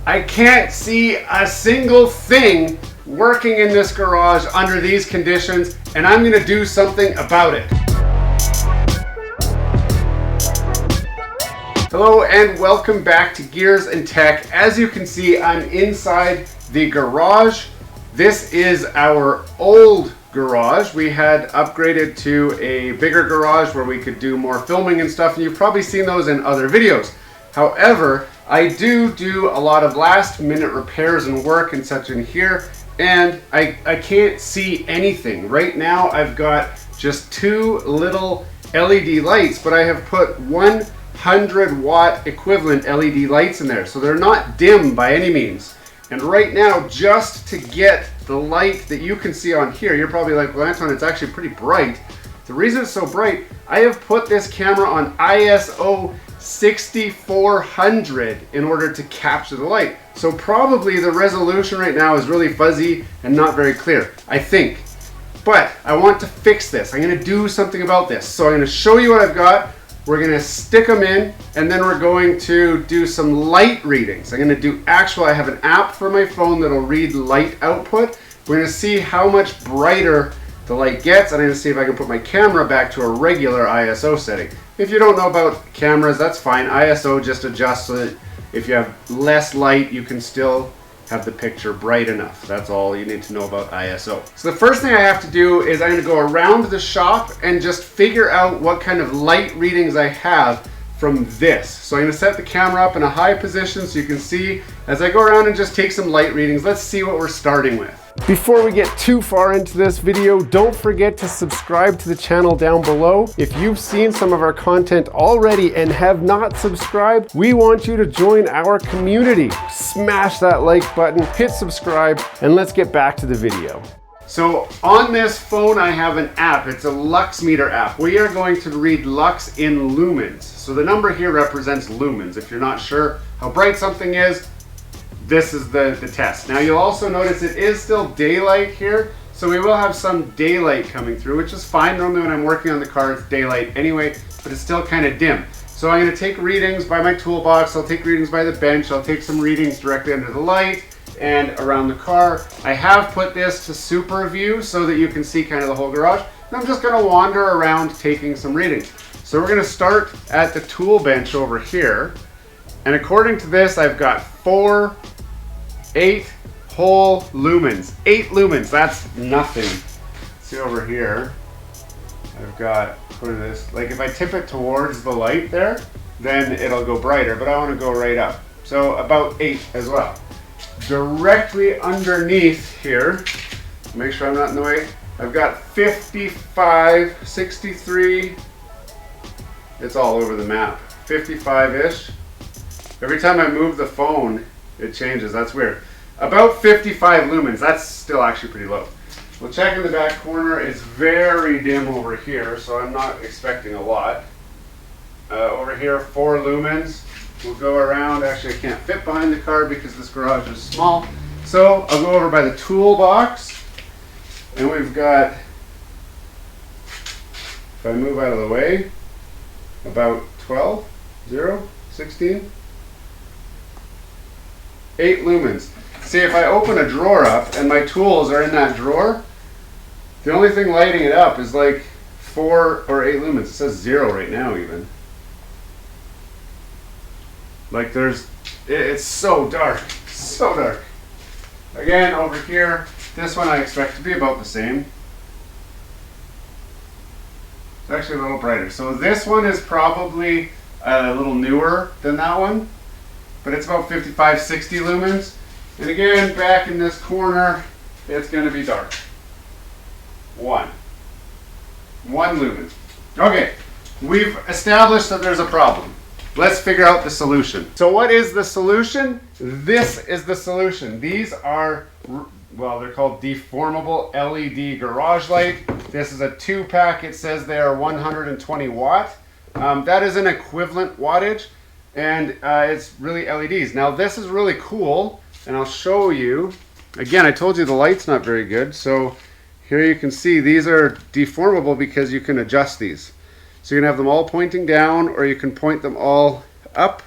I can't see a single thing working in this garage under these conditions, and I'm gonna do something about it. Hello and welcome back to Gears and Tech. As you can see, I'm inside the garage. This is our old garage. We had upgraded to a bigger garage where we could do more filming and stuff, and you've probably seen those in other videos. However, I do a lot of last minute repairs and work and such in here, and I can't see anything. Right now I've got just two little LED lights, but I have put 100 watt equivalent LED lights in there, so they're not dim by any means. And right now, just to get the light that you can see on here, you're probably like, well, Anton, it's actually pretty bright. The reason it's so bright, I have put this camera on ISO 6400 in order to capture the light. So probably the resolution right now is really fuzzy and not very clear, I think. But I want to fix this. I'm gonna do something about this. So I'm gonna show you what I've got. We're gonna stick them in, and then we're going to do some light readings. I'm gonna do I have an app for my phone that'll read light output. We're gonna see how much brighter the light gets, and I'm gonna see if I can put my camera back to a regular ISO setting. If you don't know about cameras, that's fine. ISO just adjusts so that if you have less light, you can still have the picture bright enough. That's all you need to know about ISO. So the first thing I have to do is I'm gonna go around the shop and just figure out what kind of light readings I have from this. So I'm gonna set the camera up in a high position so you can see as I go around and just take some light readings. Let's see what we're starting with. Before we get too far into this video, don't forget to subscribe to the channel down below. If you've seen some of our content already and have not subscribed, we want you to join our community. Smash that like button, hit subscribe, and let's get back to the video. So on this phone, I have an app. It's a lux meter app. We are going to read lux in lumens. So the number here represents lumens. If you're not sure how bright something is, this is the test. Now you'll also notice it is still daylight here, so we will have some daylight coming through, which is fine. Normally when I'm working on the car, it's daylight anyway, but it's still kind of dim. So I'm gonna take readings by my toolbox, I'll take readings by the bench, I'll take some readings directly under the light and around the car. I have put this to super view so that you can see kind of the whole garage. And I'm just gonna wander around taking some readings. So we're gonna start at the tool bench over here. And according to this, I've got 8 whole lumens. 8 lumens, that's nothing. See over here, I've got, what is this? Like if I tip it towards the light there, then it'll go brighter, but I want to go right up. So about 8 as well. Directly underneath here, make sure I'm not in the way, I've got 55, 63, it's all over the map, 55-ish. Every time I move the phone, it changes. That's weird. About 55 lumens. That's still actually pretty low. We'll check in the back corner. It's very dim over here, so I'm not expecting a lot. Over here, 4 lumens. We'll go around. Actually, I can't fit behind the car because this garage is small. So I'll go over by the toolbox, and we've got, if I move out of the way, about 12, 0, 16. 8 lumens. See, if I open a drawer up and my tools are in that drawer, the only thing lighting it up is like 4 or 8 lumens. It says 0 right now even. Like it's so dark, so dark. Again, over here, this one I expect to be about the same. It's actually a little brighter. So this one is probably a little newer than that one, but it's about 55, 60 lumens. And again, back in this corner, it's going to be dark. 1 lumen. Okay, we've established that there's a problem. Let's figure out the solution. So what is the solution? This is the solution. These are, well, they're called deformable LED garage light. This is a 2-pack. It says they are 120 watt. That is an equivalent wattage. And it's really LEDs. Now this is really cool, and I'll show you. Again, I told you the light's not very good, so here you can see these are deformable because you can adjust these. So you can have them all pointing down, or you can point them all up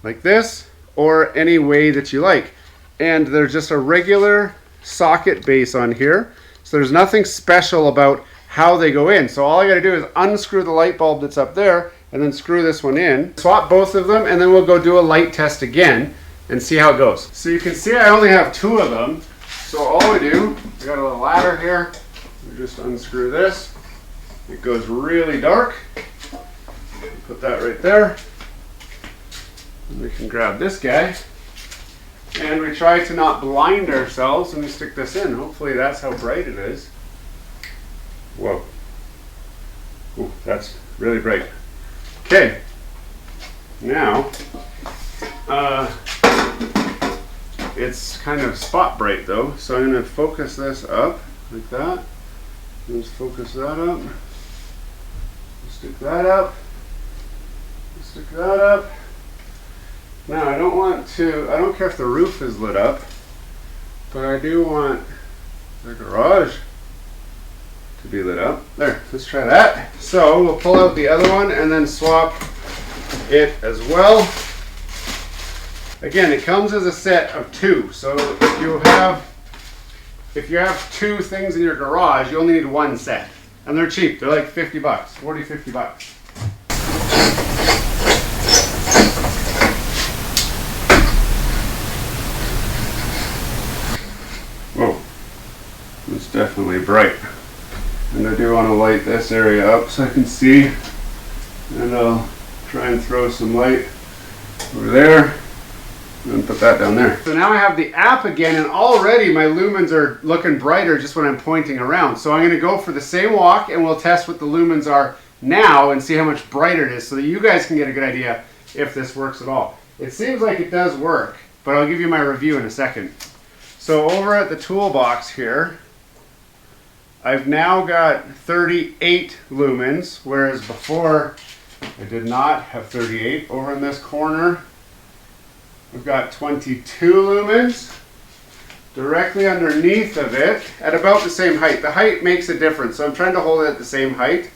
like this, or any way that you like. And there's just a regular socket base on here. So there's nothing special about how they go in. So all I gotta do is unscrew the light bulb that's up there and then screw this one in. Swap both of them and then we'll go do a light test again and see how it goes. So you can see I only have 2 of them. So all we do, we got a little ladder here. We just unscrew this. It goes really dark. Put that right there. And we can grab this guy. And we try to not blind ourselves when we stick this in. Hopefully that's how bright it is. Whoa. Ooh, that's really bright. Okay. Now, it's kind of spot bright though, so I'm going to focus this up like that. Let's focus that up. Stick that up. Stick that up. Now I don't care if the roof is lit up, but I do want the garage to be lit up. There, let's try that. So we'll pull out the other one and then swap it as well. Again, it comes as a set of 2. So if you have 2 things in your garage, you only need 1 set. And they're cheap. They're like 50 bucks, 40, 50 bucks. Whoa, it's definitely bright. And I do want to light this area up so I can see. And I'll try and throw some light over there. And put that down there. So now I have the app again, and already my lumens are looking brighter just when I'm pointing around. So I'm going to go for the same walk and we'll test what the lumens are now and see how much brighter it is so that you guys can get a good idea if this works at all. It seems like it does work, but I'll give you my review in a second. So over at the toolbox here, I've now got 38 lumens, whereas before I did not have 38. Over in this corner, we've got 22 lumens. Directly underneath of it, at about the same height. The height makes a difference, so I'm trying to hold it at the same height.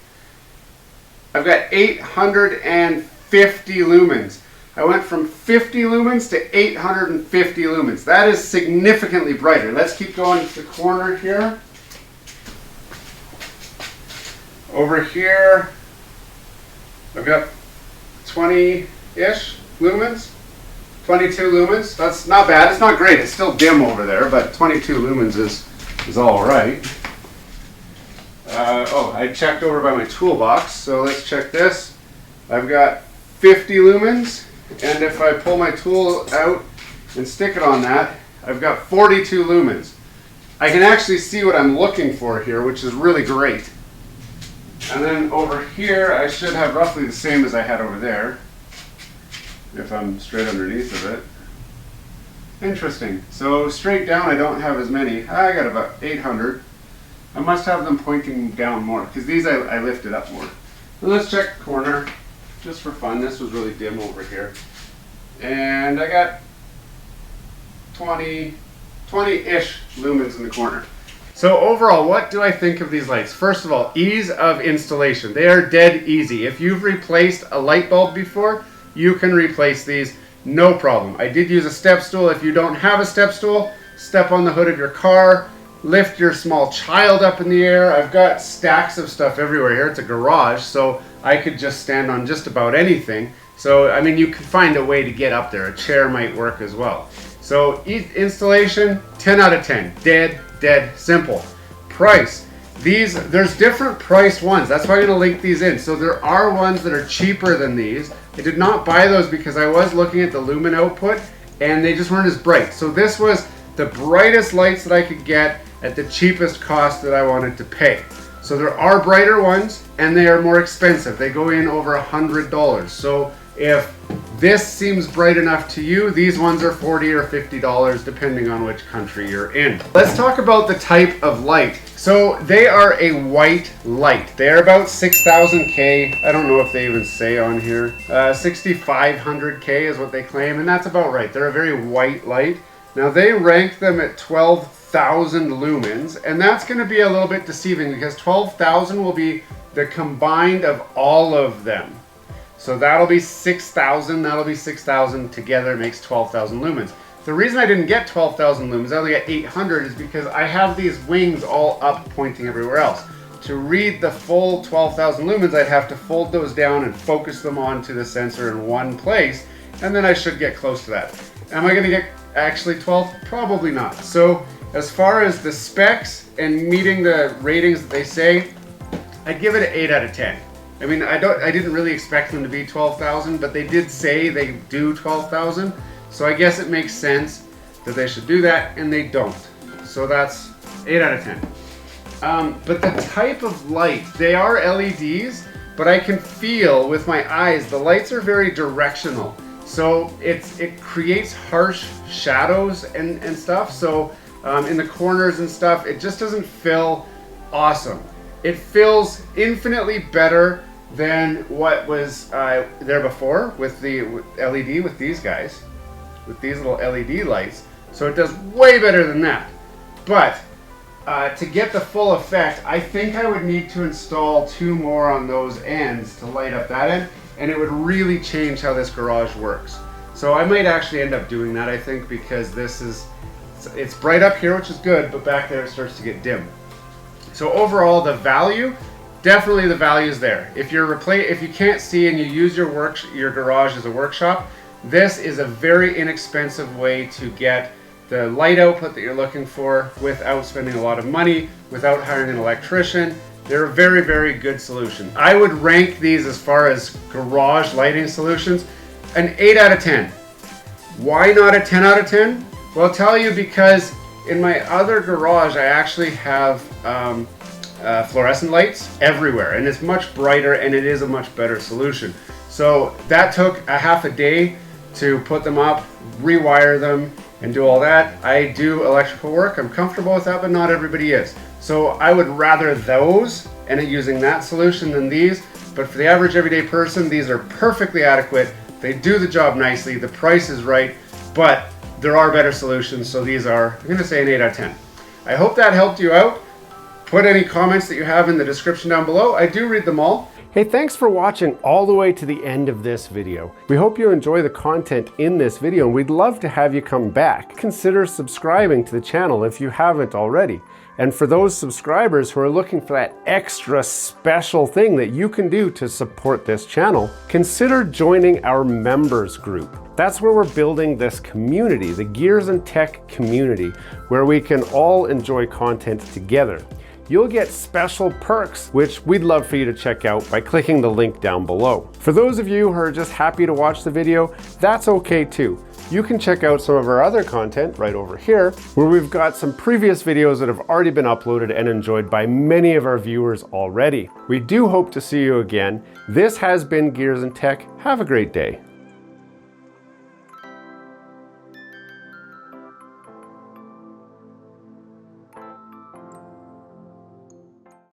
I've got 850 lumens. I went from 50 lumens to 850 lumens. That is significantly brighter. Let's keep going to the corner here. Over here, I've got 20-ish lumens. 22 lumens. That's not bad. It's not great. It's still dim over there, but 22 lumens is all right. Oh, I checked over by my toolbox, so let's check this. I've got 50 lumens, and if I pull my tool out and stick it on that, I've got 42 lumens. I can actually see what I'm looking for here, which is really great. And then over here, I should have roughly the same as I had over there, if I'm straight underneath of it. Interesting. So straight down I don't have as many. I got about 800. I must have them pointing down more, because these I lifted up more. So let's check the corner, just for fun. This was really dim over here. And I got 20-ish lumens in the corner. So overall, what do I think of these lights? First of all, ease of installation. They are dead easy. If you've replaced a light bulb before, you can replace these, no problem. I did use a step stool. If you don't have a step stool, step on the hood of your car, lift your small child up in the air. I've got stacks of stuff everywhere here. It's a garage, so I could just stand on just about anything. So, I mean, you can find a way to get up there. A chair might work as well. So, installation, 10 out of 10. Dead simple. Price. There's different price ones. That's why I'm going to link these in. So there are ones that are cheaper than these. I did not buy those because I was looking at the lumen output and they just weren't as bright. So this was the brightest lights that I could get at the cheapest cost that I wanted to pay. So there are brighter ones and they are more expensive. They go in over $100. So if this seems bright enough to you, these ones are $40 or $50 depending on which country you're in. Let's talk about the type of light. So they are a white light. They're about 6,000 K. I don't know if they even say on here. 6,500 K is what they claim, and that's about right. They're a very white light. Now they rank them at 12,000 lumens, and that's going to be a little bit deceiving because 12,000 will be the combined of all of them. So that'll be 6,000, that'll be 6,000, together makes 12,000 lumens. The reason I didn't get 12,000 lumens, I only got 800, is because I have these wings all up pointing everywhere else. To read the full 12,000 lumens, I'd have to fold those down and focus them onto the sensor in one place, and then I should get close to that. Am I gonna get actually 12? Probably not. So as far as the specs and meeting the ratings that they say, I'd give it an 8 out of 10. I mean, I didn't really expect them to be 12,000, but they did say they do 12,000. So I guess it makes sense that they should do that, and they don't. So that's 8 out of 10. But the type of light, they are LEDs, but I can feel with my eyes, the lights are very directional. So it creates harsh shadows and stuff. So in the corners and stuff, it just doesn't feel awesome. It feels infinitely better than what was there before with the LED, with these guys, with these little LED lights. So it does way better than that. But to get the full effect, I think I would need to install 2 more on those ends to light up that end, and it would really change how this garage works. So I might actually end up doing that, I think, because it's bright up here, which is good, but back there it starts to get dim. So overall, the value, definitely the value is there. If you can't see and you use your garage as a workshop, this is a very inexpensive way to get the light output that you're looking for without spending a lot of money, without hiring an electrician. They're a very, very good solution. I would rank these, as far as garage lighting solutions, an 8 out of 10. Why not a 10 out of 10? Well, I'll tell you, because in my other garage, I actually have fluorescent lights everywhere, and it's much brighter, and it is a much better solution. So that took a half a day to put them up, rewire them, and do all that. I do electrical work. I'm comfortable with that, but not everybody is. So I would rather those and using that solution than these. But for the average everyday person, these are perfectly adequate. They do the job nicely. The price is right, but there are better solutions. So these are, I'm gonna say, an 8 out of 10. I hope that helped you out. Put any comments that you have in the description down below. I do read them all. Hey, thanks for watching all the way to the end of this video. We hope you enjoy the content in this video, and we'd love to have you come back. Consider subscribing to the channel if you haven't already. And for those subscribers who are looking for that extra special thing that you can do to support this channel, consider joining our members group. That's where we're building this community, the Gears and Tech community, where we can all enjoy content together. You'll get special perks, which we'd love for you to check out by clicking the link down below. For those of you who are just happy to watch the video, that's okay too. You can check out some of our other content right over here, where we've got some previous videos that have already been uploaded and enjoyed by many of our viewers already. We do hope to see you again. This has been Gears and Tech. Have a great day.